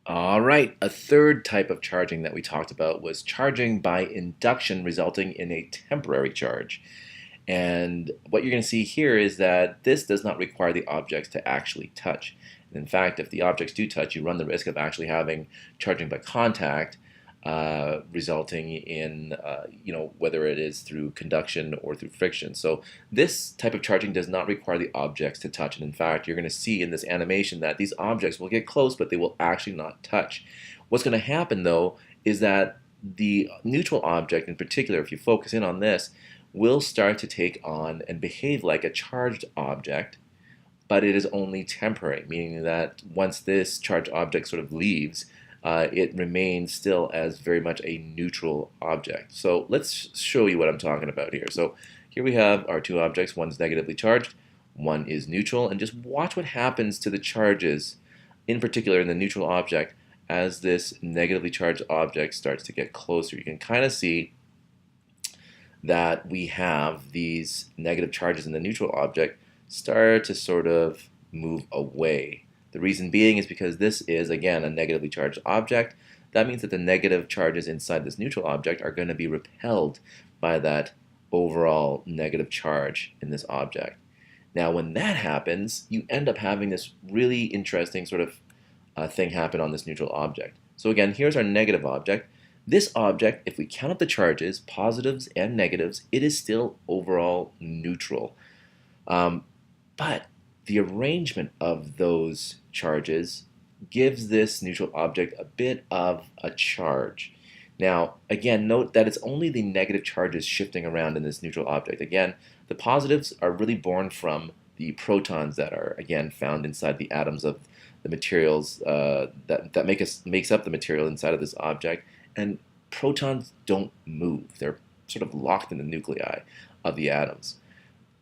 All right, a third type of charging that we talked about was charging by induction resulting in a temporary charge. And what you're going to see here is that this does not require the objects to actually touch. In fact, if the objects do touch, you run the risk of actually having charging by contact, resulting in, whether it is through conduction or through friction. So this type of charging does not require the objects to touch. And in fact, you're going to see in this animation that these objects will get close, but they will actually not touch. What's going to happen, though, is that the neutral object in particular, if you focus in on this, will start to take on and behave like a charged object, but it is only temporary, meaning that once this charged object sort of leaves, it remains still as very much a neutral object. So let's show you what I'm talking about here. So here we have our two objects. One's negatively charged, one is neutral, and just watch what happens to the charges, in particular in the neutral object, as this negatively charged object starts to get closer. You can kind of see that we have these negative charges in the neutral object start to sort of move away. The reason being is because this is, again, a negatively charged object. That means that the negative charges inside this neutral object are going to be repelled by that overall negative charge in this object. Now, when that happens, you end up having this really interesting sort of thing happen on this neutral object. So again, here's our negative object. This object, if we count up the charges, positives and negatives, it is still overall neutral. But the arrangement of those charges gives this neutral object a bit of a charge. Now, again, note that it's only the negative charges shifting around in this neutral object. Again, the positives are really born from the protons that are, again, found inside the atoms of the materials that makes up the material inside of this object. And protons don't move. They're sort of locked in the nuclei of the atoms.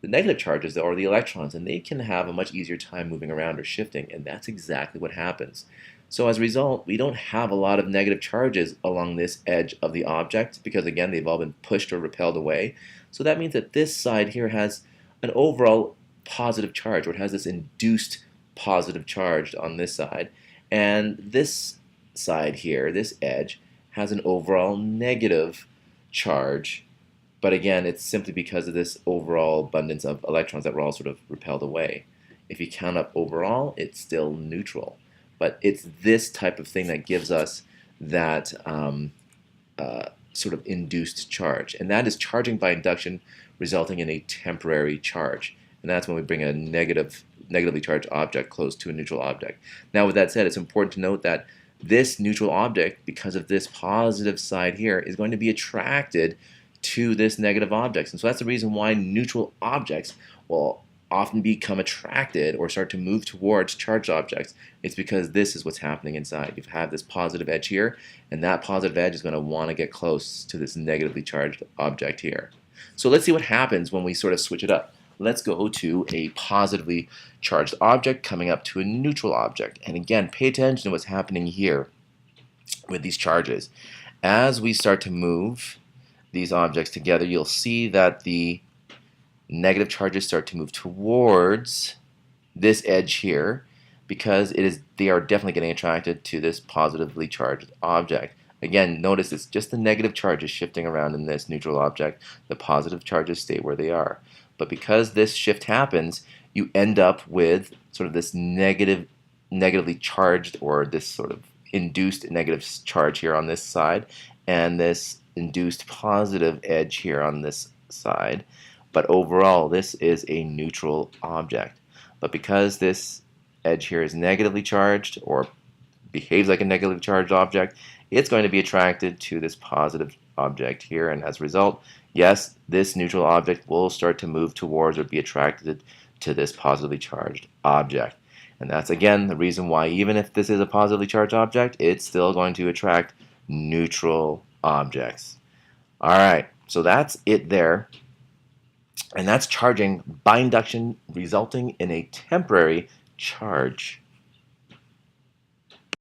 The negative charges, though, are the electrons, and they can have a much easier time moving around or shifting, and that's exactly what happens. So as a result, we don't have a lot of negative charges along this edge of the object because, again, they've all been pushed or repelled away. So that means that this side here has an overall positive charge, or it has this induced positive charge on this side. And this side here, this edge, has an overall negative charge. But again, it's simply because of this overall abundance of electrons that were all sort of repelled away. If you count up overall, it's still neutral. But it's this type of thing that gives us that sort of induced charge. And that is charging by induction resulting in a temporary charge. And that's when we bring a negatively charged object close to a neutral object. Now, with that said, it's important to note that this neutral object, because of this positive side here, is going to be attracted to this negative object. And so that's the reason why neutral objects will often become attracted or start to move towards charged objects. It's because this is what's happening inside. You have this positive edge here, and that positive edge is going to want to get close to this negatively charged object here. So let's see what happens when we sort of switch it up. Let's go to a positively charged object coming up to a neutral object. And again, pay attention to what's happening here with these charges. As we start to move these objects together, you'll see that the negative charges start to move towards this edge here because they are definitely getting attracted to this positively charged object. Again, notice it's just the negative charges shifting around in this neutral object. The positive charges stay where they are. But because this shift happens, you end up with sort of this negatively charged, or this sort of induced negative charge here on this side, and this induced positive edge here on this side. But overall, this is a neutral object. But because this edge here is negatively charged, or behaves like a negatively charged object, it's going to be attracted to this positive object here, and as a result, yes, this neutral object will start to move towards or be attracted to this positively charged object. And that's, again, the reason why even if this is a positively charged object, it's still going to attract neutral objects. Alright, so that's it there. And that's charging by induction resulting in a temporary charge.